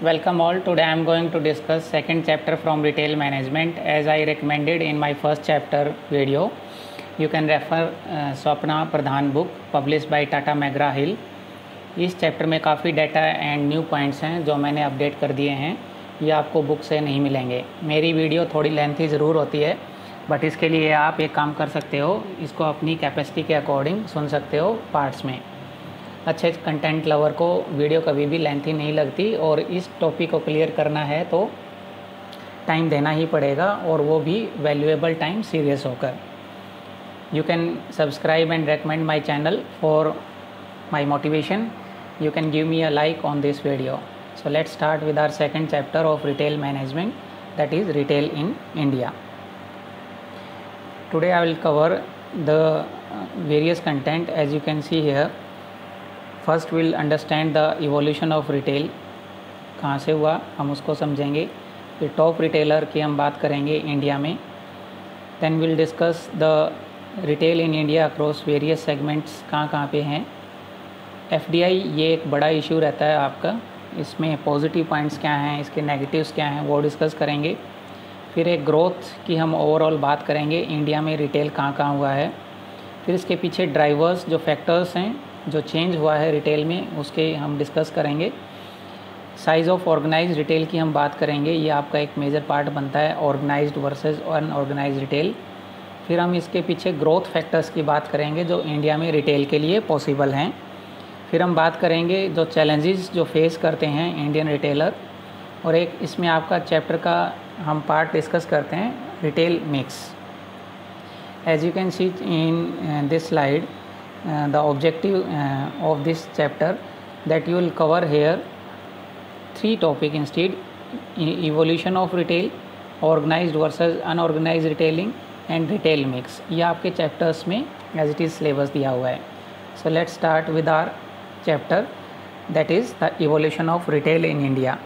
Welcome all. Today I am going to discuss second chapter from retail management as I recommended in my first chapter video. You can refer Swapna Pradhan book published by Tata McGraw Hill. इस chapter में काफ़ी data and new points हैं जो मैंने update कर दिए हैं। ये आपको बुक से नहीं मिलेंगे। मेरी वीडियो थोड़ी लेंथी ज़रूर होती है, बट इसके लिए आप एक काम कर सकते हो, इसको अपनी कैपेसिटी के अकॉर्डिंग सुन सकते हो पार्ट्स में। अच्छे कंटेंट लवर को वीडियो कभी भी लेंथी नहीं लगती और इस टॉपिक को क्लियर करना है तो टाइम देना ही पड़ेगा, और वो भी वैल्यूएबल टाइम सीरियस होकर। You can subscribe and recommend my channel for my motivation. You can give me a like on this video. So let's start with our second chapter of retail management, that is retail in India. Today I will cover the various content as you can see here. First we'll understand the evolution of retail, कहाँ से हुआ हम उसको समझेंगे. फिर top retailer की हम बात करेंगे इंडिया में. Then we'll discuss the retail in India across various segments, कहाँ पे हैं. FDI ये एक बड़ा इशू रहता है आपका, इसमें पॉजिटिव पॉइंट्स क्या हैं, इसके नेगेटिव्स क्या हैं, वो डिस्कस करेंगे. फिर एक ग्रोथ की हम ओवरऑल बात करेंगे, इंडिया में रिटेल कहाँ हुआ है. फिर इसके पीछे ड्राइवर्स जो फैक्टर्स हैं जो चेंज हुआ है रिटेल में, उसके हम डिस्कस करेंगे. साइज़ ऑफ ऑर्गेनाइज्ड रिटेल की हम बात करेंगे, ये आपका एक मेजर पार्ट बनता है, ऑर्गेनाइज्ड वर्सेस अनऑर्गेनाइज्ड रिटेल. फिर हम इसके पीछे ग्रोथ फैक्टर्स की बात करेंगे जो इंडिया में रिटेल के लिए पॉसिबल हैं. फिर हम बात करेंगे जो चैलेंजेस जो फेस करते हैं इंडियन रिटेलर, और एक इसमें आपका चैप्टर का हम पार्ट डिस्कस करते हैं retail mix. As you can see in this slide the objective of this chapter that you will cover here 3 topic instead: evolution of retail, organized versus unorganized retailing and retail mix. ये आपके chapters में as it is syllabus दिया हुआ है. So let's start with our chapter that is the evolution of retail in India.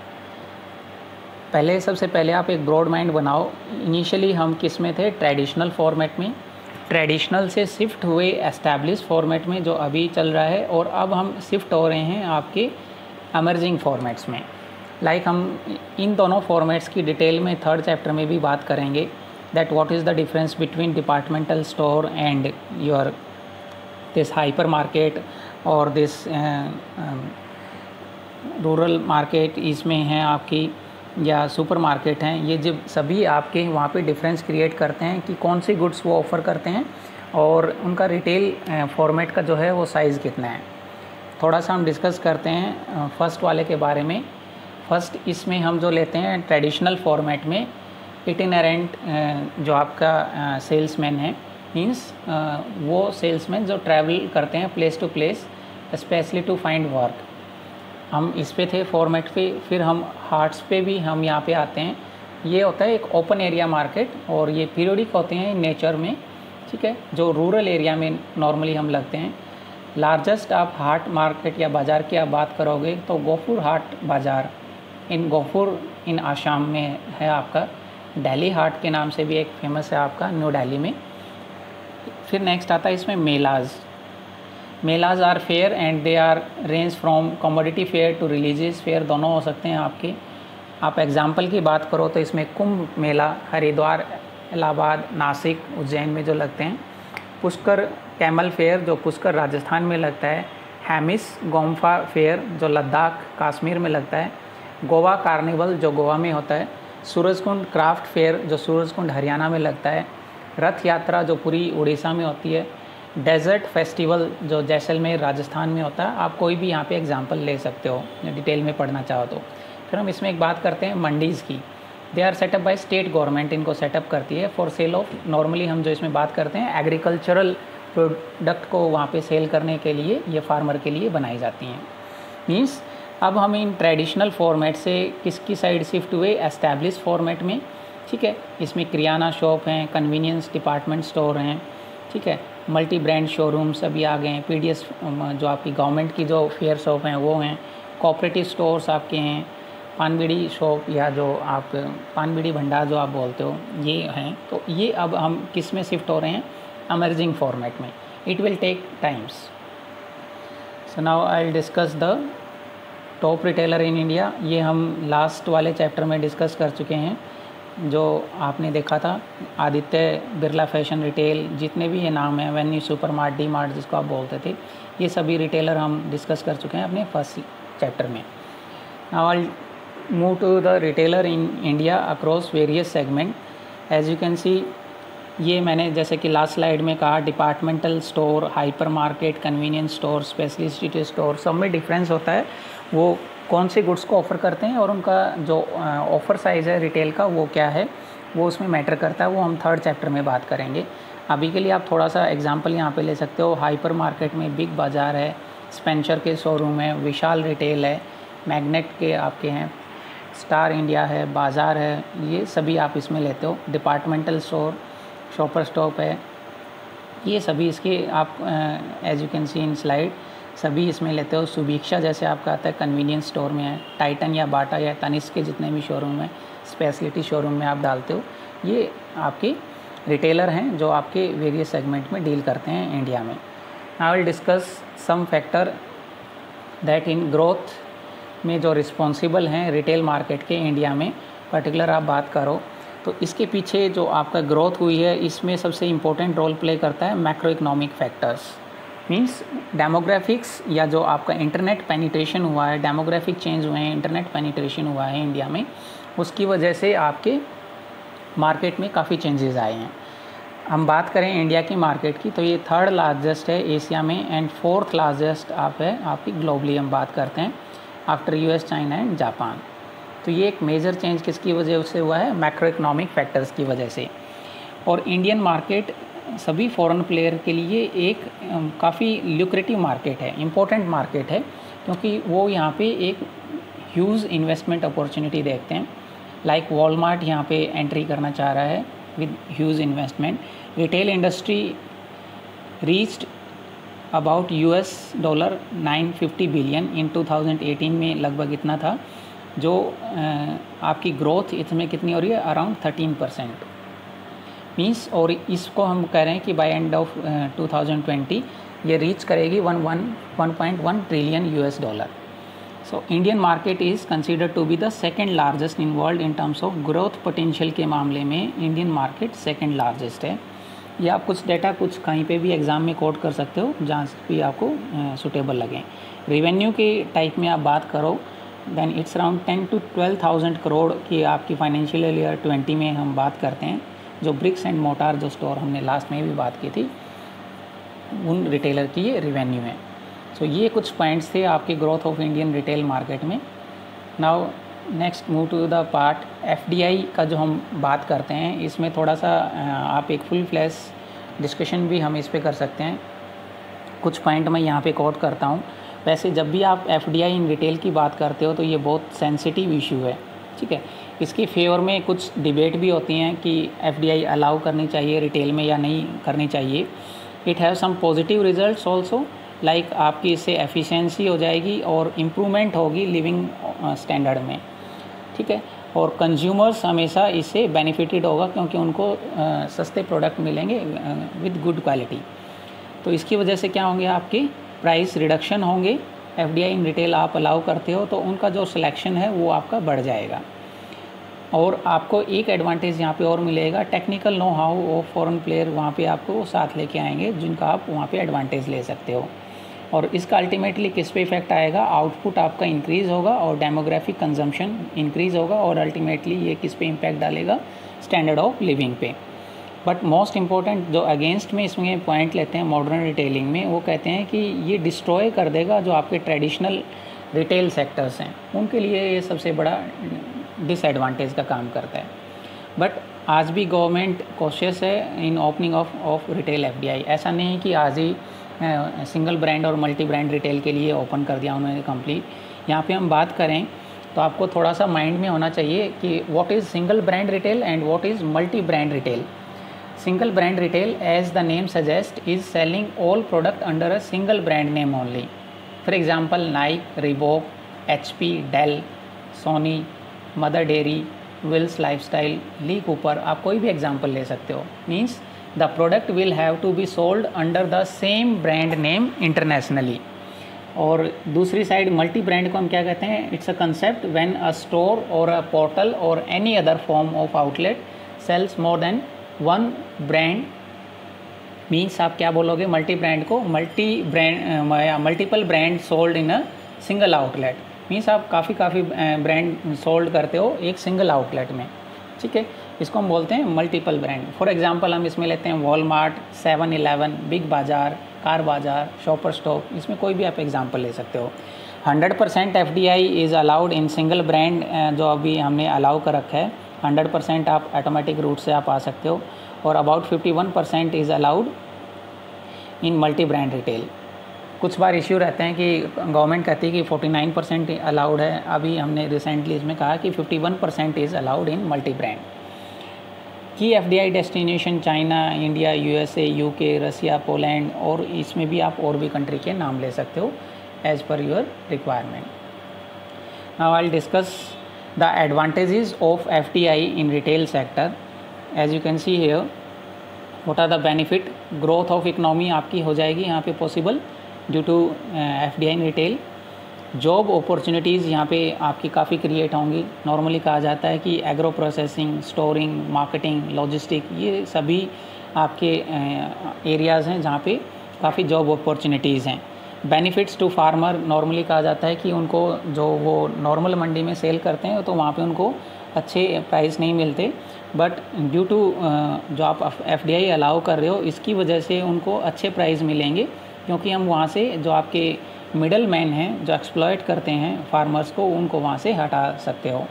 सबसे पहले आप एक ब्रॉड माइंड बनाओ. इनिशियली हम किस में थे? ट्रेडिशनल फॉर्मेट में. ट्रेडिशनल से शिफ्ट हुए एस्टैब्लिश फॉर्मेट में जो अभी चल रहा है, और अब हम शिफ्ट हो रहे हैं आपके एमर्जिंग फॉर्मेट्स में. हम इन दोनों फॉर्मेट्स की डिटेल में थर्ड चैप्टर में भी बात करेंगे, that what is the difference between departmental store and your this hyper market और दिस रूरल मार्केट इसमें हैं आपकी, या सुपर मार्केट हैं. ये जब सभी आपके वहाँ पे डिफरेंस क्रिएट करते हैं कि कौन सी गुड्स वो ऑफ़र करते हैं और उनका रिटेल फॉर्मेट का जो है वो साइज़ कितना है. थोड़ा सा हम डिस्कस करते हैं फर्स्ट वाले के बारे में. फर्स्ट इसमें हम जो लेते हैं ट्रेडिशनल फॉर्मेट में, इटिनरेंट जो आपका सेल्समैन है, मीन्स वो सेल्समैन जो ट्रैवल करते हैं place to place specially to find work. हम इस पे थे फॉर्मेट पे. फिर हम हार्ट्स पे भी हम यहाँ पे आते हैं. ये होता है एक ओपन एरिया मार्केट, और ये पीरियडिक होते हैं नेचर में, ठीक है, जो रूरल एरिया में नॉर्मली हम लगते हैं. लार्जेस्ट आप हाट मार्केट या बाज़ार की आप बात करोगे तो गोफुर हाट बाज़ार इन गोफुर इन आसाम में है आपका. दिल्ली हाट के नाम से भी एक फेमस है आपका न्यू दिल्ली में. फिर नेक्स्ट आता है इसमें melas. Melas are fair and they are range from commodity fair to religious fair, दोनों हो सकते हैं आपके. आप एग्जांपल की बात करो तो इसमें कुंभ मेला हरिद्वार, इलाहाबाद, नासिक, उज्जैन में जो लगते हैं. पुष्कर कैमल फेयर जो पुष्कर राजस्थान में लगता है. हैमिस गोम्फा फेयर जो लद्दाख कश्मीर में लगता है. गोवा कार्निवल जो गोवा में होता है. सूरजकुंड क्राफ्ट फेयर जो सूरजकुंड हरियाणा में लगता है. रथ यात्रा जो पूरी उड़ीसा में होती है. डेजर्ट फेस्टिवल जो जैसलमेर राजस्थान में होता है. आप कोई भी यहाँ पे एग्जांपल ले सकते हो डिटेल में पढ़ना चाहो तो. फिर हम इसमें एक बात करते हैं मंडीज़ की. They are setup by state government, इनको सेटअप करती है फॉर सेल ऑफ, नॉर्मली हम जो इसमें बात करते हैं एग्रीकल्चरल प्रोडक्ट को वहाँ पे सेल करने के लिए ये फार्मर के लिए बनाई जाती हैं. मीन्स अब हम इन ट्रेडिशनल फॉर्मेट से किसकी साइड शिफ्ट हुए? एस्टैब्लिश फॉर्मेट में, ठीक है. इसमें किराना शॉप हैं, कन्वीनियंस डिपार्टमेंट स्टोर हैं, ठीक है, मल्टी ब्रांड शोरूम्स अभी आ गए हैं. PDS जो आपकी गवर्नमेंट की जो फेयर शॉप हैं वो हैं. कोऑपरेटिव स्टोर्स आपके हैं. पानबीड़ी शॉप या जो आप पानबीड़ी भंडार जो आप बोलते हो ये हैं. तो ये अब हम किस में शिफ्ट हो रहे हैं? एमर्जिंग फॉर्मेट में. It will take times. So now I will discuss the top retailer in India, ये हम लास्ट वाले चैप्टर में डिस्कस कर चुके हैं। जो आपने देखा था आदित्य बिरला फैशन रिटेल, जितने भी ये नाम हैं, venue super mart, D mart जिसको आप बोलते थे, ये सभी रिटेलर हम डिस्कस कर चुके हैं अपने फर्स्ट चैप्टर में। Now I move to the retailer in India across various segment. As you can see, ये मैंने जैसे कि लास्ट स्लाइड में कहा, departmental store, hyper market, convenience store, specialist store, सब में डिफरेंस होता है वो कौन से गुड्स को ऑफ़र करते हैं और उनका जो ऑफ़र साइज़ है रिटेल का वो क्या है, वो उसमें मैटर करता है। वो हम थर्ड चैप्टर में बात करेंगे। अभी के लिए आप थोड़ा सा एग्जांपल यहाँ पे ले सकते हो। हाइपर मार्केट में बिग बाज़ार है, स्पेंसर के शोरूम है, विशाल रिटेल है, मैग्नेट के आपके हैं, स्टार इंडिया है, बाज़ार है, ये सभी आप इसमें लेते हो। डिपार्टमेंटल स्टोर, शॉपर स्टॉप है, ये सभी इसके आप as you can see in slide सभी इसमें लेते हो। सुभिक्षा जैसे आपका आता है कन्वीनियंस स्टोर में है, टाइटन या बाटा या तनिष्क के जितने भी शोरूम हैं, स्पेशलिटी शोरूम में आप डालते हो। ये आपके रिटेलर हैं जो आपके वेरियस सेगमेंट में डील करते हैं इंडिया में। I will discuss some factor that in growth में जो रिस्पॉन्सिबल हैं रिटेल मार्केट के इंडिया में पर्टिकुलर आप बात करो तो इसके पीछे जो आपका ग्रोथ हुई है इसमें सबसे इम्पोर्टेंट रोल प्ले करता है macro economic factors. Means demographics या जो आपका इंटरनेट पेनिट्रेशन हुआ है, डेमोग्राफिक चेंज हुए हैं, इंटरनेट पेनिट्रेशन हुआ है इंडिया में, उसकी वजह से आपके मार्केट में काफ़ी चेंजेस आए हैं। हम बात करें इंडिया की मार्केट की तो ये थर्ड लार्जेस्ट है एशिया में एंड फोर्थ लार्जेस्ट आप है आपकी ग्लोबली हम बात करते हैं after US, China and Japan. तो ये एक मेजर चेंज किसकी वजह से हुआ है, मैक्रो इकोनॉमिक फैक्टर्स की वजह से। और इंडियन मार्केट सभी फॉरेन प्लेयर के लिए एक काफ़ी ल्यूक्रेटिव मार्केट है, इम्पोर्टेंट मार्केट है, क्योंकि वो यहाँ पे एक ह्यूज इन्वेस्टमेंट अपॉर्चुनिटी देखते हैं। लाइक वॉलमार्ट यहाँ पे एंट्री करना चाह रहा है with huge investment. Retail industry reached about $950 billion in 2018 में, लगभग इतना था। जो आपकी ग्रोथ इसमें कितनी हो रही है, अराउंड 13% मीन्स। और इसको हम कह रहे हैं कि बाय एंड ऑफ 2020 ये रीच करेगी 1.1 trillion $। So Indian market is considered to be the second largest in world in terms of growth potential के मामले में इंडियन मार्केट सेकेंड लार्जेस्ट है। या आप कुछ डेटा कुछ कहीं पे भी एग्ज़ाम में कोट कर सकते हो जहाँ भी आपको सूटेबल लगे। रेवेन्यू के टाइप में आप बात करो then it's around 10 to 12,000 crore की आपकी फाइनेंशियल ईयर 20 में हम बात करते हैं। जो ब्रिक्स एंड मोटार जो स्टोर हमने लास्ट में भी बात की थी उन रिटेलर की ये रेवेन्यू है। सो ये कुछ पॉइंट्स थे आपकी growth of Indian retail market में। Now next move to the part FDI का जो हम बात करते हैं, इसमें थोड़ा सा आप एक फुल फ्लैश डिस्कशन भी हम इस पे कर सकते हैं। कुछ पॉइंट मैं यहाँ पे कोट करता हूँ। वैसे जब भी आप एफडीआई इन रिटेल की बात करते हो तो ये बहुत सेंसिटिव इशू है, ठीक है। इसके फेवर में कुछ डिबेट भी होती हैं कि एफडीआई अलाउ करनी चाहिए रिटेल में या नहीं करनी चाहिए। It have some positive results also, like आपकी इससे एफिशिएंसी हो जाएगी और इम्प्रूवमेंट होगी लिविंग स्टैंडर्ड में, ठीक है। और कंज्यूमर्स हमेशा इससे बेनिफिटेड होगा क्योंकि उनको सस्ते प्रोडक्ट मिलेंगे विद गुड क्वालिटी। तो इसकी वजह से क्या होंगे, आपके प्राइस रिडक्शन होंगे। एफडीआई इन रिटेल आप अलाउ करते हो तो उनका जो सिलेक्शन है वो आपका बढ़ जाएगा। और आपको एक एडवांटेज यहाँ पे और मिलेगा, technical know how of foreign player वहाँ पे आपको साथ लेके आएंगे जिनका आप वहाँ पे एडवांटेज ले सकते हो। और इसका अल्टीमेटली किस पे इफेक्ट आएगा, आउटपुट आपका इंक्रीज़ होगा और डेमोग्राफिक कंजम्पशन इंक्रीज़ होगा और अल्टीमेटली ये किस पे इम्पैक्ट डालेगा, स्टैंडर्ड ऑफ लिविंग पे। बट मोस्ट इम्पॉर्टेंट जो अगेंस्ट में इसमें पॉइंट लेते हैं मॉडर्न रिटेलिंग में, वो कहते हैं कि ये डिस्ट्रॉय कर देगा जो आपके ट्रेडिशनल रिटेल सेक्टर्स हैं, उनके लिए ये सबसे बड़ा डिसएडवांटेज का काम करता है। बट आज भी गवर्नमेंट कोशिश है इन ओपनिंग ऑफ रिटेल एफडीआई। ऐसा नहीं है कि आज ही सिंगल ब्रांड और मल्टी ब्रांड रिटेल के लिए ओपन कर दिया उन्होंने कंप्लीट। यहाँ पे हम बात करें तो आपको थोड़ा सा माइंड में होना चाहिए कि what is single brand retail and what is multi brand retail. Single brand retail, as the name suggests, is selling all product under a single brand name only. For example, Nike, Reebok, HP, Dell, Sony, Mother Dairy, Wills Lifestyle, Lee Cooper, आप कोई भी example ले सकते हो। Means the product will have to be sold under the same brand name internationally. और दूसरी side multi brand को हम क्या कहते हैं? It's a concept when a store और अ पोर्टल और any other form of outlet sells more than one brand. Means आप क्या बोलोगे मल्टी ब्रांड को? Multiple brand sold in a single outlet. Means आप काफ़ी ब्रांड सोल्ड करते हो एक सिंगल आउटलेट में, ठीक है। इसको हम बोलते हैं मल्टीपल ब्रांड। फॉर एग्जांपल हम इसमें लेते हैं वॉलमार्ट, 7-Eleven, बिग बाज़ार, कार बाज़ार, शॉपर स्टॉप, इसमें कोई भी आप एग्जांपल ले सकते हो। 100% FDI is allowed in single brand, जो अभी हमने अलाउ कर रखा है। 100% आप ऑटोमेटिक रूट से आप आ सकते हो। और about 51% is allowed in multi brand retail. कुछ बार इश्यू रहते हैं कि गवर्नमेंट कहती है कि 49% अलाउड है, अभी हमने रिसेंटली इसमें कहा कि 51% is allowed in multi brand. की FDI destination China, India, USA, UK, रसिया, पोलैंड, और इसमें भी आप और भी कंट्री के नाम ले सकते हो as per your requirement. Now I will discuss the advantages of FDI in retail sector. As you can see here what are the benefit. Growth of economy आपकी हो जाएगी यहाँ पे possible due to FDI in retail. Job opportunities यहाँ पे आपकी काफ़ी create होंगी। नॉर्मली कहा जाता है कि agro processing, storing, marketing, logistic, ये सभी आपके एरियाज़ हैं जहाँ पे काफ़ी जॉब अपॉर्चुनिटीज़ हैं। बेनिफिट्स टू फार्मर, नॉर्मली कहा जाता है कि उनको जो वो नॉर्मल मंडी में सेल करते हैं तो वहाँ पे उनको अच्छे प्राइस नहीं मिलते, बट ड्यू टू जो आप FDI अलाउ कर रहे हो इसकी वजह से उनको अच्छे प्राइस मिलेंगे, क्योंकि हम वहाँ से जो आपके मिडल मैन हैं जो एक्सप्लॉयट करते हैं फार्मर्स को, उनको वहाँ से हटा सकते हो।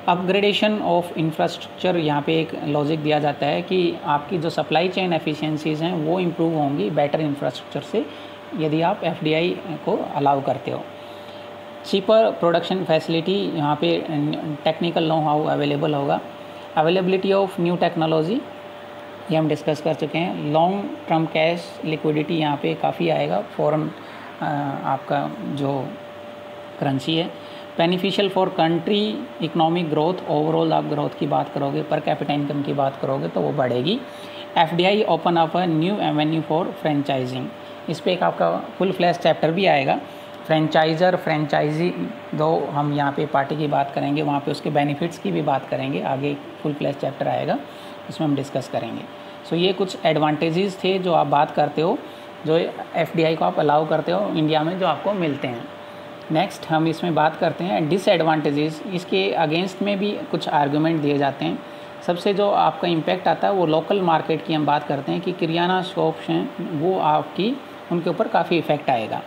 अपग्रेडेशन ऑफ इंफ्रास्ट्रक्चर, यहाँ पे एक लॉजिक दिया जाता है कि आपकी जो सप्लाई चेन एफिशिएंसीज़ हैं वो इम्प्रूव होंगी बेटर इंफ्रास्ट्रक्चर से, यदि आप FDI को अलाउ करते हो। चीपर प्रोडक्शन फैसिलिटी, यहाँ पे टेक्निकल नो हाउ अवेलेबल होगा। अवेलेबिलिटी ऑफ न्यू टेक्नोलॉजी, ये हम डिस्कस कर चुके हैं। लॉन्ग टर्म कैश लिक्विडिटी यहाँ पे काफ़ी आएगा, फॉरेन आपका जो करेंसी है। Beneficial for country economic growth, overall आप ग्रोथ की बात करोगे, पर कैपिटा इनकम की बात करोगे तो वो बढ़ेगी। FDI open up a new Avenue for franchising, इस पर एक आपका फुल फ्लैश चैप्टर भी आएगा। फ्रेंचाइज़र, फ्रेंचाइजी, दो हम यहाँ पे पार्टी की बात करेंगे, वहाँ पे उसके बेनिफिट्स की भी बात करेंगे, आगे फुल फ्लैश चैप्टर आएगा उसमें हम डिस्कस करेंगे। सो ये कुछ एडवांटेजेस थे जो आप बात करते हो, जो FDI को आप अलाउ करते हो इंडिया में जो आपको मिलते हैं। नेक्स्ट हम इसमें बात करते हैं डिसएडवांटेजेस, इसके अगेंस्ट में भी कुछ आर्गूमेंट दिए जाते हैं। सबसे जो आपका इम्पैक्ट आता है वो लोकल मार्केट की हम बात करते हैं कि किराना शॉप्स हैं वो आपकी उनके ऊपर काफ़ी इफ़ेक्ट आएगा।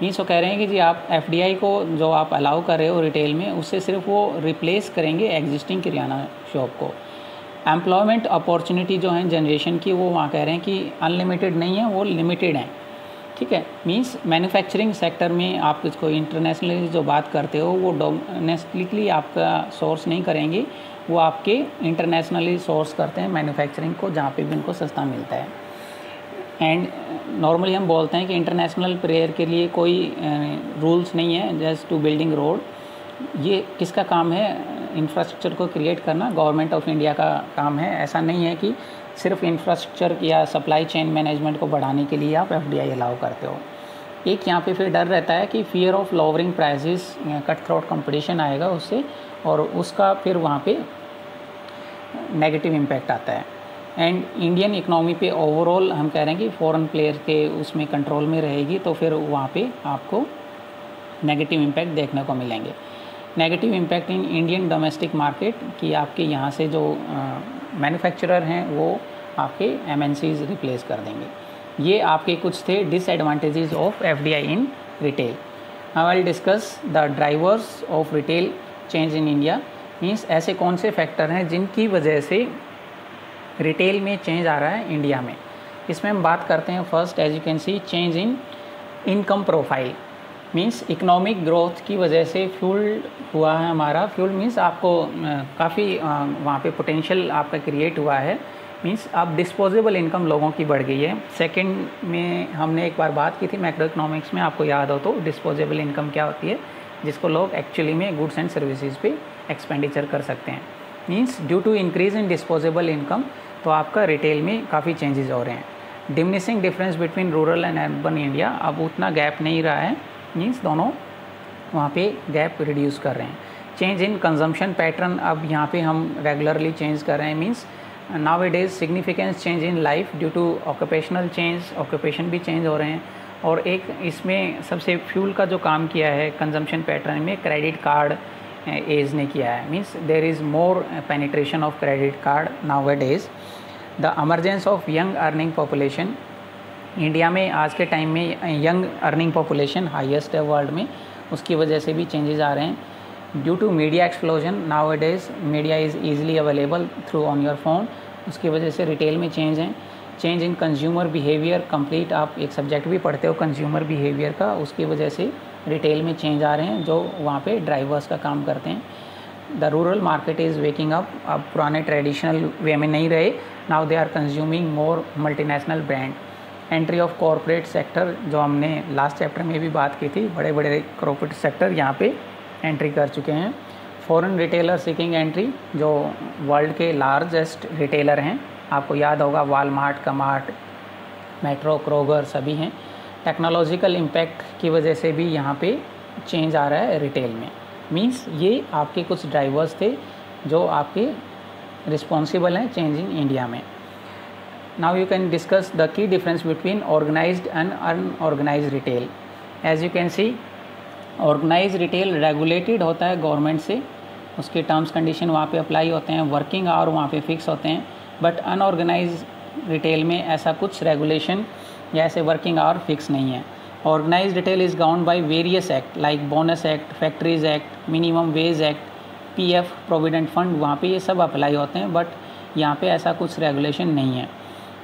मीन्स वो कह रहे हैं कि जी आप FDI को जो आप अलाउ कर रहे हो रिटेल में, उससे सिर्फ वो रिप्लेस करेंगे एग्जिस्टिंग किराना शॉप को। एम्प्लॉयमेंट अपॉर्चुनिटी जो है जनरेशन की, वो वहाँ कह रहे हैं कि अनलिमिटेड नहीं है, वो लिमिटेड है, ठीक है। मीन्स मैन्युफैक्चरिंग सेक्टर में आप इसको इंटरनेशनली जो बात करते हो वो डोमेस्टिकली आपका सोर्स नहीं करेंगे, वो आपके इंटरनेशनली सोर्स करते हैं मैन्युफैक्चरिंग को, जहाँ पे भी उनको सस्ता मिलता है। एंड नॉर्मली हम बोलते हैं कि इंटरनेशनल प्रेयर के लिए कोई रूल्स नहीं है, जस्ट टू बिल्डिंग रोड। ये किसका काम है? इंफ्रास्ट्रक्चर को क्रिएट करना गवर्नमेंट ऑफ इंडिया का काम है। ऐसा नहीं है कि सिर्फ इंफ्रास्ट्रक्चर या सप्लाई चेन मैनेजमेंट को बढ़ाने के लिए आप FDI अलाउ करते हो। एक यहाँ पे फिर डर रहता है कि fear of lowering prices, cut throat competition आएगा उससे, और उसका फिर वहाँ पे नेगेटिव इम्पैक्ट आता है। एंड इंडियन इकनॉमी पे ओवरऑल हम कह रहे हैं कि फॉरेन प्लेयर के उसमें कंट्रोल में रहेगी, तो फिर वहाँ पे आपको नेगेटिव इम्पैक्ट देखने को मिलेंगे। Negative impact in Indian domestic market, कि आपके यहाँ से जो मैन्युफैक्चरर हैं वो आपके MNCs रिप्लेस कर देंगे। ये आपके कुछ थे disadvantages of FDI in retail. Now I will discuss the drivers of retail change in India. Means ऐसे कौन से फैक्टर हैं जिनकी वजह से रिटेल में चेंज आ रहा है इंडिया में। इसमें हम बात करते हैं first, as you can see, change in income profile. Means economic growth की वजह से फ्यूल हुआ है हमारा। फ्यूल मीन्स आपको काफ़ी वहाँ पे पोटेंशियल आपका क्रिएट हुआ है। मीन्स अब डिस्पोजेबल इनकम लोगों की बढ़ गई है। सेकंड में हमने एक बार बात की थी मैक्रो इकोनॉमिक्स में, आपको याद हो तो, डिस्पोजेबल इनकम क्या होती है, जिसको लोग एक्चुअली में गुड्स एंड सर्विसेज पे एक्सपेंडिचर कर सकते हैं। Means due to increase in disposable income, तो आपका रिटेल में काफ़ी चेंजेस हो रहे हैं। Diminishing difference between rural and urban India, अब उतना गैप नहीं रहा है, मीन्स दोनों वहाँ पे गैप रिड्यूस कर रहे हैं। चेंज इन कंजम्पशन पैटर्न, अब यहाँ पे हम रेगुलरली चेंज कर रहे हैं, means now it is significance change in life due to occupational change, occupation भी चेंज हो रहे हैं। और एक इसमें सबसे फ्यूल का जो काम किया है कंजम्पशन पैटर्न में, क्रेडिट कार्ड एज ने किया है, means there is more penetration of credit card now it is. The emergence of young earning population, India में आज के टाइम में यंग अर्निंग पॉपुलेशन हाईएस्ट है वर्ल्ड में, उसकी वजह से भी चेंजेस आ रहे हैं। Due to media explosion, now it is media is easily available through on your phone, उसकी वजह से रिटेल में चेंज है। Change in consumer behaviour, complete आप एक सब्जेक्ट भी पढ़ते हो कंज्यूमर बिहेवियर का, उसकी वजह से रिटेल में चेंज आ रहे हैं जो वहाँ पे ड्राइवर्स का काम करते हैं। The rural market is waking up, अब पुराने ट्रेडिशनल वे में नहीं रहे, now they are consuming more multinational brand. Entry of corporate sector, जो हमने लास्ट चैप्टर में भी बात की थी, बड़े बड़े कॉरपोरेट सेक्टर यहाँ पे एंट्री कर चुके हैं। फॉरेन रिटेलर सीकिंग एंट्री, जो वर्ल्ड के लार्जेस्ट रिटेलर हैं, आपको याद होगा वालमार्ट, कमार्ट, मेट्रो, क्रोगर सभी हैं। टेक्नोलॉजिकल इम्पैक्ट की वजह से भी यहाँ पे चेंज आ रहा है रिटेल में, मींस ये आपके कुछ ड्राइवर्स थे जो आपके रिस्पॉन्सिबल हैं चेंज इन इंडिया में। Now you can discuss the key difference between organised and unorganised retail. As you can see, organised retail regulated होता है गवर्नमेंट से, उसके टर्म्स कंडीशन वहाँ पे अप्लाई होते हैं, वर्किंग आवर वहाँ पे फिक्स होते हैं। बट अनऑर्गेनाइज्ड रिटेल में ऐसा कुछ रेगुलेशन या ऐसे वर्किंग आवर फिक्स नहीं है। Organised retail is governed by various act like bonus act, factories act, minimum wage act, PF, provident fund, वहाँ पे ये सब अप्लाई होते हैं, बट यहाँ पे ऐसा कुछ रेगुलेशन नहीं है।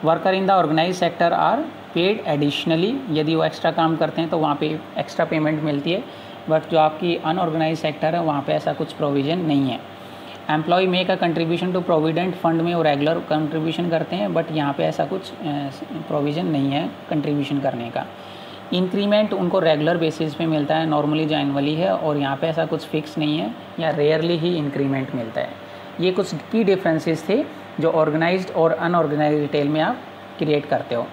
Worker in the organise sector are paid additionally, यदि वो एक्स्ट्रा काम करते हैं तो वहाँ पे एक्स्ट्रा पेमेंट मिलती है, बट जो आपकी अनऑर्गेनाइज सेक्टर है वहाँ पे ऐसा कुछ प्रोविज़न नहीं है। Employ make a contribution to provident fund में वो रेगुलर कंट्रीब्यूशन करते हैं, बट यहाँ पे ऐसा कुछ प्रोविज़न नहीं है कंट्रीब्यूशन करने का। इंक्रीमेंट उनको रेगुलर बेसिस पे मिलता है, नॉर्मली जो एनुअली है, और यहाँ पे ऐसा कुछ फिक्स नहीं है या रेयरली ही इंक्रीमेंट मिलता है। ये कुछ की डिफरेंसेस थे जो ऑर्गेनाइज्ड और अनऑर्गेनाइज्ड रिटेल में आप क्रिएट करते हो।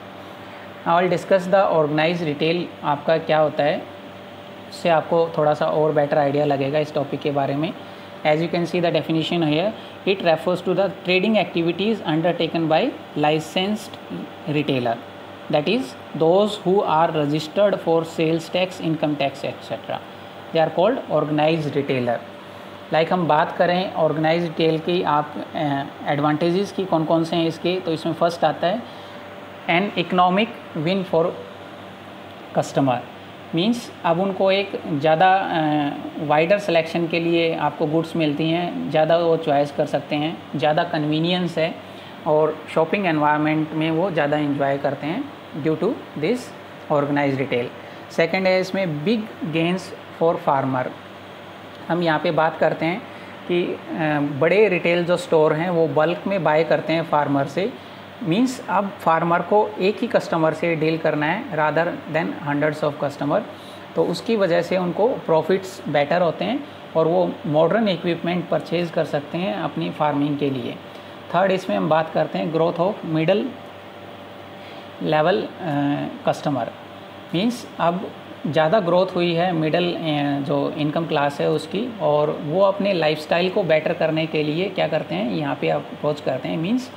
I will discuss the organised retail आपका क्या होता है, उससे आपको थोड़ा सा और बेटर आइडिया लगेगा इस टॉपिक के बारे में। As you can see the definition here, it refers to the trading activities undertaken by licensed retailer, that is those who are registered for sales tax, income tax etc. They are called organized retailer. Like हम बात करें organized retail की, आप advantages की कौन कौन से हैं इसके, तो इसमें फर्स्ट आता है an economic win for customer, means अब उनको एक ज़्यादा वाइडर सिलेक्शन के लिए आपको गुड्स मिलती हैं, ज़्यादा वो चॉइस कर सकते हैं, ज़्यादा कन्वीनियंस है और शॉपिंग एनवायरनमेंट में वो ज़्यादा एंजॉय करते हैं due to this organised retail. Second है इसमें बिग गेंस फॉर फार्मर। हम यहाँ पे बात करते हैं कि बड़े रिटेल जो स्टोर हैं वो बल्क में बाय करते हैं फार्मर से, मीन्स अब फार्मर को एक ही कस्टमर से डील करना है rather than hundreds of customer, तो उसकी वजह से उनको प्रॉफिट्स बेटर होते हैं और वो मॉडर्न इक्विपमेंट परचेज़ कर सकते हैं अपनी फार्मिंग के लिए। थर्ड इसमें हम बात करते हैं growth of middle level customer, means अब ज़्यादा ग्रोथ हुई है मिडल जो इनकम क्लास है उसकी, और वो अपने लाइफस्टाइल को बेटर करने के लिए क्या करते हैं, यहाँ पे अप्रोच करते हैं, means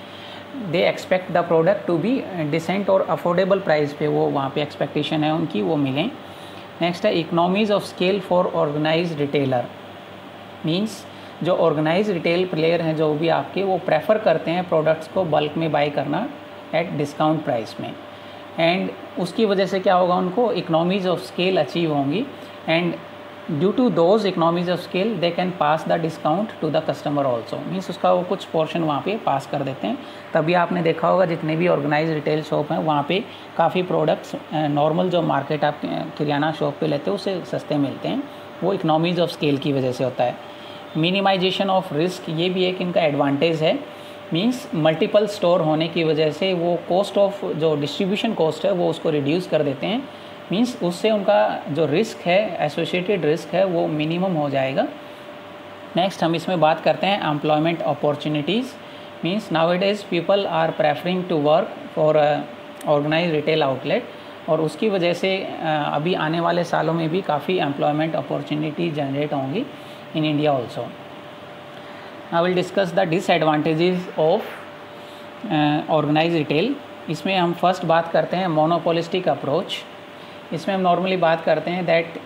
they expect the product to be decent और अफोर्डेबल प्राइस पे वो वहाँ पे एक्सपेक्टेशन है उनकी वो मिलें। नेक्स्ट है economies of scale for organised retailer, means जो ऑर्गेनाइज्ड रिटेल प्लेयर हैं जो भी आपके, वो प्रेफर करते हैं प्रोडक्ट्स को बल्क में बाई करना एट डिस्काउंट प्राइस में, एंड उसकी वजह से क्या होगा, उनको इकोनॉमीज़ ऑफ स्केल अचीव होंगी, and due to those economies of scale they can pass the discount to the customer also, means उसका वो कुछ पोर्शन वहाँ पे पास कर देते हैं। तभी आपने देखा होगा जितने भी ऑर्गेनाइज रिटेल शॉप हैं वहाँ पे काफ़ी प्रोडक्ट्स नॉर्मल जो मार्केट आप किराना शॉप पे लेते हो उससे सस्ते मिलते हैं, वो इकोनॉमीज़ ऑफ स्केल की वजह से होता है। मिनिमाइजेशन ऑफ रिस्क, ये भी एक इनका एडवांटेज है, मीन्स मल्टीपल स्टोर होने की वजह से वो कॉस्ट ऑफ जो डिस्ट्रीब्यूशन कॉस्ट है वो उसको रिड्यूस कर देते हैं, मीन्स उससे उनका जो रिस्क है, एसोसिएटेड रिस्क है, वो मिनिमम हो जाएगा। नेक्स्ट हम इसमें बात करते हैं employment opportunities, means now it is people are preferring to work for organise retail outlet, और उसकी वजह से अभी आने वाले सालों में भी काफ़ी एम्प्लॉयमेंट अपॉर्चुनिटी जनरेट होंगी in India also. I will discuss the disadvantages of organise retail. इसमें हम फर्स्ट बात करते हैं मोनोपोलिस्टिक अप्रोच। इसमें हम नॉर्मली बात करते हैं दैट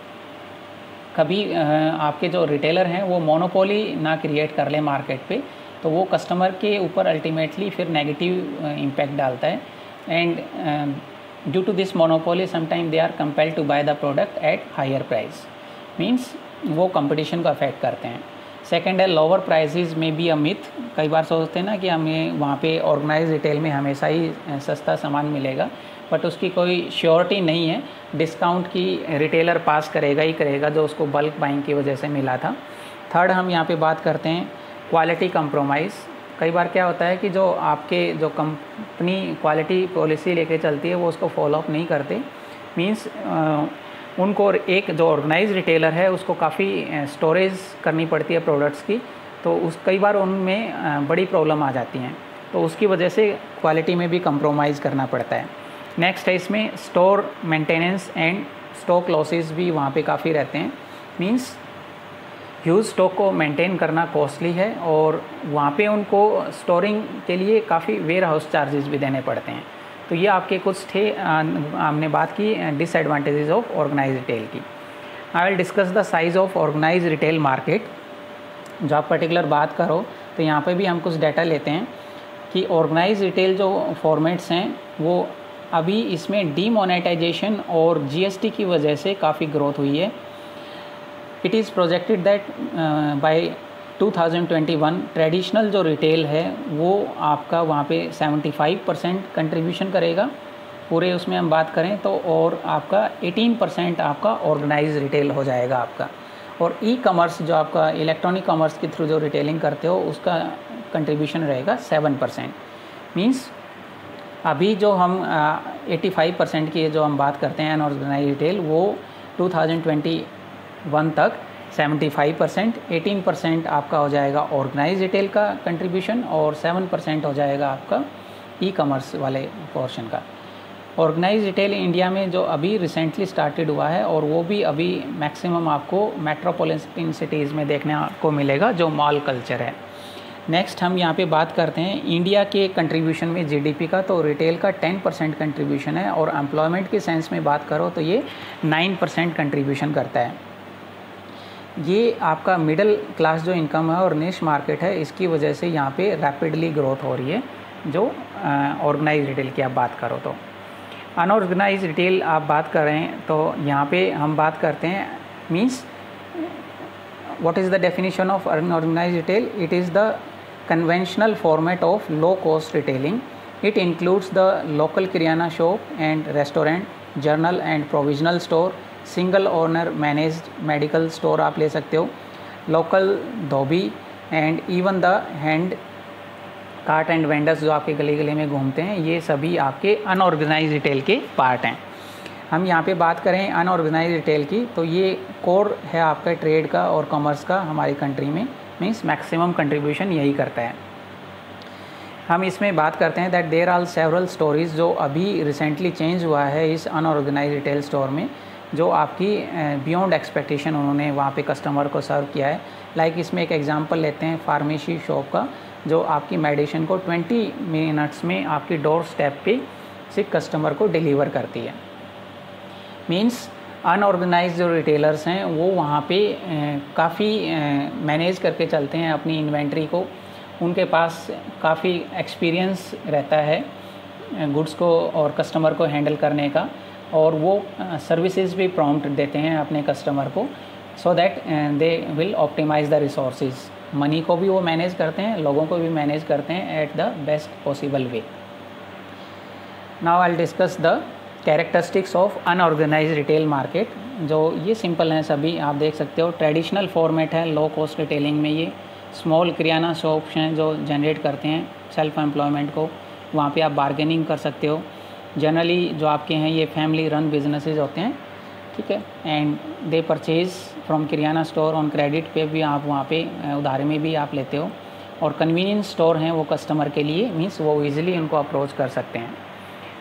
कभी आपके जो रिटेलर हैं वो मोनोपोली ना क्रिएट कर ले मार्केट पे, तो वो कस्टमर के ऊपर अल्टीमेटली फिर नेगेटिव इम्पैक्ट डालता है। And due to this monopoly sometime they are compelled to buy the product at higher price, means वो कंपटीशन को अफेक्ट करते हैं। सेकेंड है लोअर प्राइसेस में बी अ मिथ। कई बार सोचते हैं ना कि हमें वहाँ पे ऑर्गेनाइज रिटेल में हमेशा ही सस्ता सामान मिलेगा, बट उसकी कोई श्योरिटी नहीं है। डिस्काउंट की रिटेलर पास करेगा ही करेगा जो उसको बल्क बाइंग की वजह से मिला था। थर्ड हम यहाँ पे बात करते हैं क्वालिटी कंप्रोमाइज़। कई बार क्या होता है कि जो आपके जो कंपनी क्वालिटी पॉलिसी लेके चलती है वो उसको फॉलो अप नहीं करते, मींस उनको एक जो ऑर्गेनाइज रिटेलर है उसको काफ़ी स्टोरेज करनी पड़ती है प्रोडक्ट्स की, तो उस कई बार उनमें बड़ी प्रॉब्लम आ जाती हैं, तो उसकी वजह से क्वालिटी में भी कंप्रोमाइज़ करना पड़ता है। नेक्स्ट है इसमें store maintenance and stock losses भी वहाँ पे काफ़ी रहते हैं, मींस ह्यूज स्टॉक को मेंटेन करना कॉस्टली है और वहाँ पे उनको स्टोरिंग के लिए काफ़ी वेयर हाउस चार्जेस भी देने पड़ते हैं। तो ये आपके कुछ थे, हमने बात की डिसएडवांटेजेस ऑफ ऑर्गेनाइज रिटेल की। I will discuss the size of organise retail market. जो आप पर्टिकुलर बात करो तो यहाँ पे भी हम कुछ डाटा लेते हैं कि ऑर्गेनाइज रिटेल जो फॉर्मेट्स हैं वो अभी इसमें डीमोनेटाइजेशन और जीएसटी की वजह से काफ़ी ग्रोथ हुई है। It is projected that bye 2021 traditional जो रिटेल है वो आपका वहाँ पे 75% कंट्रीब्यूशन करेगा पूरे उसमें हम बात करें तो, और आपका 18% आपका ऑर्गेनाइज रिटेल हो जाएगा आपका। और ई कॉमर्स जो आपका इलेक्ट्रॉनिक कॉमर्स के थ्रू जो रिटेलिंग करते हो उसका कंट्रीब्यूशन रहेगा 7%। मींस अभी जो हम 85% की जो हम बात करते हैं अनऑर्गेनाइज रिटेल वो 2021 तक 75%, 18% आपका हो जाएगा ऑर्गेनाइज रिटेल का कंट्रीब्यूशन और 7% हो जाएगा आपका ई कॉमर्स वाले पोर्शन का। ऑर्गेनाइज रिटेल इंडिया में जो अभी रिसेंटली स्टार्टेड हुआ है और वो भी अभी मैक्सिमम आपको मेट्रोपॉलिटन सिटीज़ में देखने को मिलेगा जो मॉल कल्चर है। नेक्स्ट हम यहाँ पे बात करते हैं इंडिया के कंट्रीब्यूशन में जीडीपी का, तो रिटेल का 10% कंट्रीब्यूशन है और एम्प्लॉयमेंट के सेंस में बात करो तो ये 9% कंट्रीब्यूशन करता है। ये आपका मिडिल क्लास जो इनकम है और निश मार्केट है इसकी वजह से यहाँ पे रैपिडली ग्रोथ हो रही है जो ऑर्गेनाइज रिटेल की आप बात करो तो। अनऑर्गेनाइज रिटेल आप बात करें तो यहाँ पे हम बात करते हैं means what is the definition of unorganized retail? It is the conventional format of low cost retailing. It includes the local kirana shop and restaurant, journal and provisional store, single owner managed medical store आप ले सकते हो, local Dhobi and even the hand cart and vendors जो आपके गली गली में घूमते हैं, ये सभी आपके अनऑर्गेनाइज रिटेल के पार्ट हैं। हम यहाँ पे बात करें अनऑर्गेनाइज रिटेल की तो ये कोर है आपका ट्रेड का और कॉमर्स का हमारी कंट्री में, मीन्स मैक्सिमम कंट्रीब्यूशन यही करता है। हम इसमें बात करते हैं that there are several stories जो अभी रिसेंटली चेंज हुआ है इस अनऑर्गेनाइज रिटेल स्टोर में, जो आपकी बियॉन्ड एक्सपेक्टेशन उन्होंने वहाँ पे कस्टमर को सर्व किया है। लाइक इसमें एक एग्जांपल लेते हैं फार्मेसी शॉप का, जो आपकी मेडिसिन को 20 मिनट्स में आपकी डोर स्टेप पे से कस्टमर को डिलीवर करती है। मीन्स अनऑर्गेनाइज जो रिटेलर्स हैं वो वहाँ पे काफ़ी मैनेज करके चलते हैं अपनी इन्वेंट्री को, उनके पास काफ़ी एक्सपीरियंस रहता है गुड्स को और कस्टमर को हैंडल करने का, और वो सर्विसेज भी प्रॉम्प्ट देते हैं अपने कस्टमर को so that they will optimise the resources. Money को भी वो मैनेज करते हैं, लोगों को भी मैनेज करते हैं at the best possible way. Now I will discuss the characteristics of unorganise retail market. जो ये सिंपल हैं सभी, आप देख सकते हो ट्रेडिशनल फॉर्मेट है लो कॉस्ट रिटेलिंग में। ये स्मॉल किराना शॉप्स हैं जो जनरेट करते हैं सेल्फ एम्प्लॉयमेंट को, वहाँ पे आप बार्गेनिंग कर सकते हो। जनरली जो आपके हैं ये फैमिली रन बिजनेसेस होते हैं, ठीक है, and they purchase from kirana store on credit पे भी आप वहाँ पे उधार में भी आप लेते हो, और कन्वीनियंस स्टोर हैं वो कस्टमर के लिए, मीन्स वो ईज़िली उनको अप्रोच कर सकते हैं।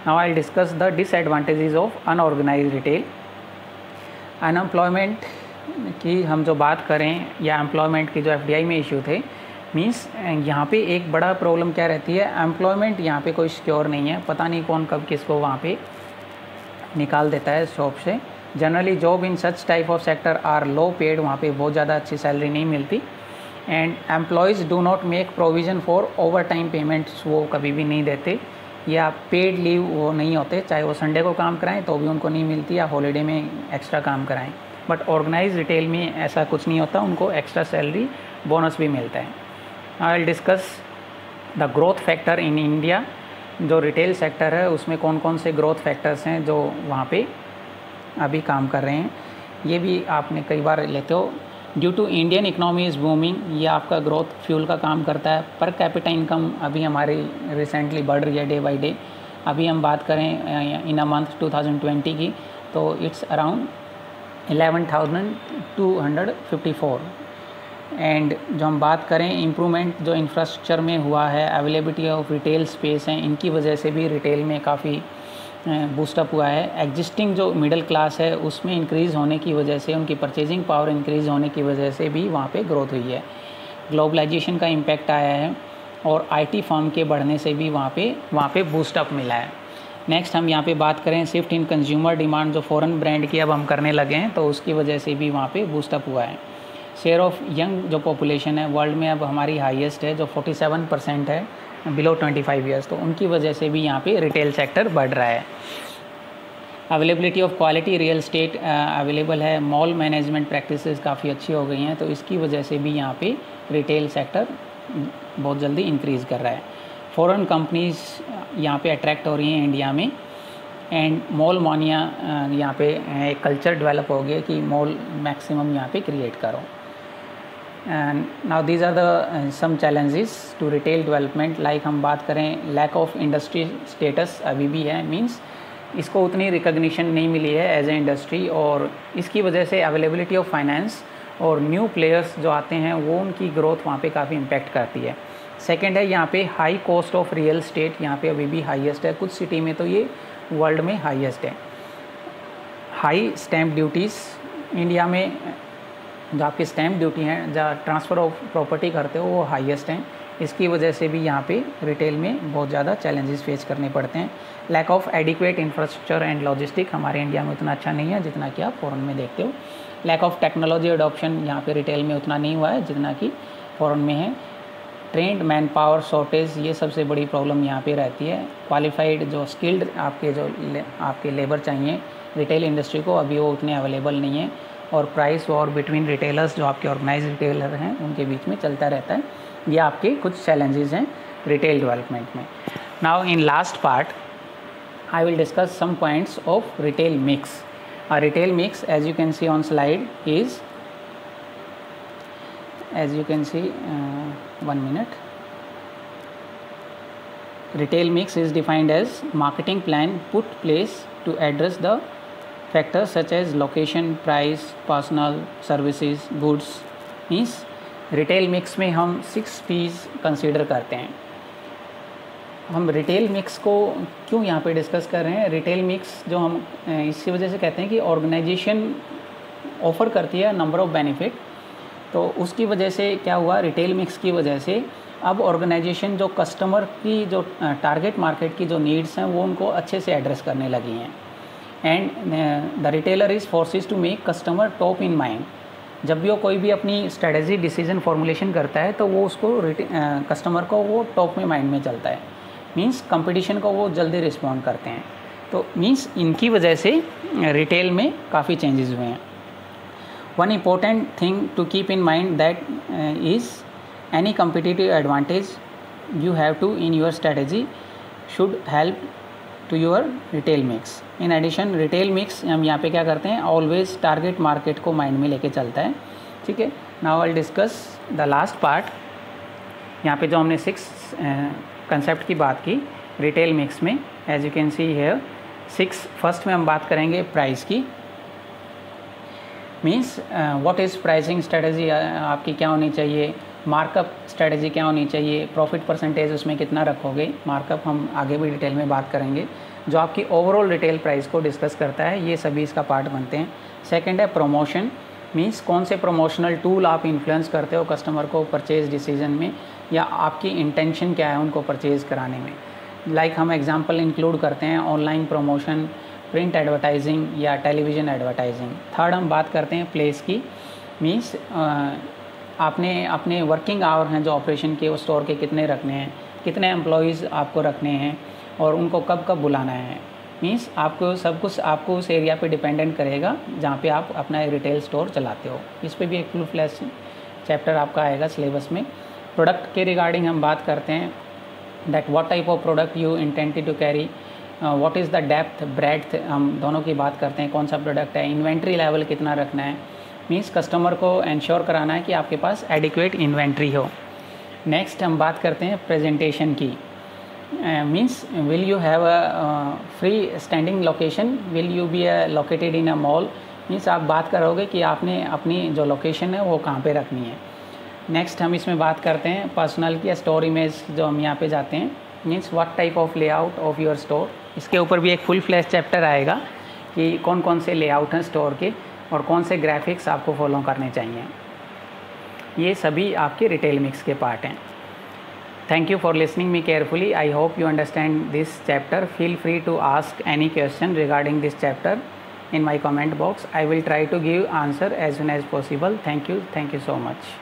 Now I discuss the disadvantages of unorganised retail. Unemployment की हम जो बात करें या एम्प्लॉयमेंट की जो एफडीआई में इशू थे, मींस यहाँ पे एक बड़ा प्रॉब्लम क्या रहती है, एम्प्लॉयमेंट यहाँ पे कोई सिक्योर नहीं है, पता नहीं कौन कब किसको वहाँ पे निकाल देता है शॉप से। Generally job in such type of sector are low paid, वहाँ पे बहुत ज़्यादा अच्छी सैलरी नहीं मिलती। And employees do not make provision for overtime payments, वो कभी भी नहीं देते, या पेड लीव वो नहीं होते, चाहे वो संडे को काम कराएं तो भी उनको नहीं मिलती, या हॉलीडे में एक्स्ट्रा काम कराएं। बट ऑर्गेनाइज रिटेल में ऐसा कुछ नहीं होता, उनको एक्स्ट्रा सैलरी बोनस भी मिलता है। आई will discuss the growth factor in India. जो रिटेल सेक्टर है उसमें कौन कौन से ग्रोथ फैक्टर्स हैं जो वहाँ पे अभी काम कर रहे हैं, ये भी आपने कई बार लेते हो। Due to Indian economy is booming, ये आपका ग्रोथ फ्यूल का काम करता है। पर कैपिटा इनकम अभी हमारी रिसेंटली बढ़ रही है डे बाई डे। अभी हम बात करें इन अ मंथ 2020 की, तो इट्स अराउंड 11,254। एंड जो हम बात करें इम्प्रूवमेंट जो इंफ्रास्ट्रक्चर में हुआ है, अवेलेबिलिटी ऑफ रिटेल स्पेस हैं, इनकी वजह से भी रिटेल में काफ़ी बूस्टअप हुआ है। एग्जिस्टिंग जो मिडिल क्लास है उसमें इंक्रीज़ होने की वजह से, उनकी परचेजिंग पावर इंक्रीज़ होने की वजह से भी वहाँ पे ग्रोथ हुई है। ग्लोबलाइजेशन का इम्पैक्ट आया है और आईटी फर्म के बढ़ने से भी वहाँ पे बूस्टअप मिला है। नेक्स्ट हम यहाँ पे बात करें शिफ्ट इन कंज्यूमर डिमांड, जो फॉरेन ब्रांड की अब हम करने लगे हैं, तो उसकी वजह से भी वहाँ पे बूस्टअप हुआ है। शेयर ऑफ यंग जो पॉपुलेशन है वर्ल्ड में अब हमारी हाईएस्ट है, जो 47% है बिलो 25 ईयर्स, तो उनकी वजह से भी यहाँ पे रिटेल सेक्टर बढ़ रहा है। Availability of quality real estate available है, मॉल मैनेजमेंट प्रैक्टिसेस काफ़ी अच्छी हो गई हैं, तो इसकी वजह से भी यहाँ पे रिटेल सेक्टर बहुत जल्दी इंक्रीज़ कर रहा है। फॉरेन कंपनीज़ यहाँ पे अट्रैक्ट हो रही हैं इंडिया में। एंड मॉल मानिया यहाँ पे एक कल्चर डेवलप हो गया कि मॉल मैक्सिमम यहाँ पे क्रिएट करो। And now these are the some challenges to retail development. Like हम बात करें लैक ऑफ इंडस्ट्री स्टेटस अभी भी है, मींस इसको उतनी रिकग्निशन नहीं मिली है एज ए इंडस्ट्री, और इसकी वजह से अवेलेबिलिटी ऑफ फाइनेंस और न्यू प्लेयर्स जो आते हैं वो उनकी ग्रोथ वहाँ पे काफ़ी इम्पैक्ट करती है। सेकेंड है यहाँ पे high cost of real estate, यहाँ पे अभी भी हाईएस्ट है, कुछ सिटी में तो ये वर्ल्ड में हाईएस्ट है। हाई स्टैम्प ड्यूटीज़, इंडिया में जो आपकी स्टैम्प ड्यूटी हैं जहाँ ट्रांसफ़र ऑफ प्रॉपर्टी करते हो वो हाईएस्ट हैं, इसकी वजह से भी यहाँ पे रिटेल में बहुत ज़्यादा चैलेंजेस फेस करने पड़ते हैं। Lack of adequate infrastructure and logistic, हमारे इंडिया में उतना अच्छा नहीं है जितना कि आप फॉरेन में देखते हो। लैक ऑफ टेक्नोलॉजी अडॉप्शन, यहाँ पे रिटेल में उतना नहीं हुआ है जितना कि फॉरेन में है। ट्रेंड मैन पावर शॉर्टेज, ये सबसे बड़ी प्रॉब्लम यहाँ पे रहती है। क्वालिफाइड जो स्किल्ड आपके लेबर चाहिए रिटेल इंडस्ट्री को, अभी वो उतने अवेलेबल नहीं है। और प्राइस वॉर बिटवीन रिटेलर्स, जो आपके ऑर्गेनाइज रिटेलर हैं उनके बीच में चलता रहता है। ये आपके कुछ चैलेंजेस हैं रिटेल डेवलपमेंट में। Now in last part I will discuss some points of retail mix. Retail mix as you can see on slide is, as you can see, 1 minute. Retail mix is defined as marketing plan put place to address the factors such as location, price, personal, services, goods. Means retail mix में हम 6 P's consider करते हैं। हम retail mix को क्यों यहाँ पे discuss कर रहे हैं? रिटेल मिक्स जो हम इसी वजह से कहते हैं कि ऑर्गेनाइजेशन ऑफ़र करती है नंबर ऑफ़ बेनिफिट, तो उसकी वजह से क्या हुआ, रिटेल मिक्स की वजह से अब ऑर्गेनाइजेशन जो कस्टमर की जो टारगेट मार्केट की जो नीड्स हैं वो उनको अच्छे से एड्रेस करने लगी हैं। And the retailer is forces to make customer top in mind. जब भी वो कोई भी अपनी स्ट्रेटजी डिसीजन फॉर्मुलेशन करता है तो वो उसको कस्टमर को वो टॉप में माइंड में चलता है, मींस कंपटीशन को वो जल्दी रिस्पॉन्ड करते हैं। तो मींस इनकी वजह से रिटेल में काफ़ी चेंजेस हुए हैं। One important thing to keep in mind that is any competitive advantage you have to in your strategy should help to your retail mix. In addition, retail mix हम यहाँ पे क्या करते हैं, always target market को mind में लेके चलता है, ठीक है। Now I'll discuss the last part। यहाँ पे जो हमने 6 कंसेप्ट की बात की रिटेल मिक्स में, as you can see here 6। First में हम बात करेंगे प्राइस की। Means what is pricing strategy आपकी क्या होनी चाहिए, मार्कअप स्ट्रेटजी क्या होनी चाहिए, प्रॉफिट परसेंटेज उसमें कितना रखोगे, मार्कअप हम आगे भी डिटेल में बात करेंगे। जो आपकी ओवरऑल रिटेल प्राइस को डिस्कस करता है। ये सभी इसका पार्ट बनते हैं। सेकंड है प्रमोशन, मीन्स कौन से प्रमोशनल टूल आप इन्फ्लुएंस करते हो कस्टमर को परचेज डिसीजन में, या आपकी इंटेंशन क्या है उनको परचेज़ कराने में। लाइक हम एग्जांपल इंक्लूड करते हैं ऑनलाइन प्रमोशन, प्रिंट एडवर्टाइजिंग या टेलीविज़न एडवर्टाइजिंग। थर्ड हम बात करते हैं प्लेस की, मीन्स आपने अपने वर्किंग आवर हैं जो ऑपरेशन के, उस स्टोर के कितने रखने हैं, कितने एम्प्लॉयज़ आपको रखने हैं और उनको कब कब बुलाना है। मीन्स आपको सब कुछ आपको उस एरिया पे डिपेंडेंट करेगा जहाँ पे आप अपना रिटेल स्टोर चलाते हो। इस पे भी एक फुल फ्लैश चैप्टर आपका आएगा सिलेबस में। प्रोडक्ट के रिगार्डिंग हम बात करते हैं, that what type of product you intended to carry, what is the depth breadth, हम दोनों की बात करते हैं, कौन सा प्रोडक्ट है, इन्वेंट्री लेवल कितना रखना है। मीन्स कस्टमर को इंश्योर कराना है कि आपके पास एडिक्वेट इन्वेंट्री हो। नेक्स्ट हम बात करते हैं प्रेजेंटेशन की, means will you have a free standing location, will you be located in a mall. Means आप बात करोगे कि आपने अपनी जो लोकेशन है वो कहाँ पे रखनी है। नेक्स्ट हम इसमें बात करते हैं पर्सनल की स्टोर इमेज, जो हम यहाँ पे जाते हैं, means what type of layout of your store. इसके ऊपर भी एक फुल फ्लैश चैप्टर आएगा कि कौन कौन से लेआउट हैं स्टोर के और कौन से ग्राफिक्स आपको फॉलो करने चाहिए। ये सभी आपके रिटेल मिक्स के पार्ट हैं। Thank you for listening me carefully. I hope you understand this chapter. Feel free to ask any question regarding this chapter in my comment box. I will try to give answer as soon as possible. Thank you so much.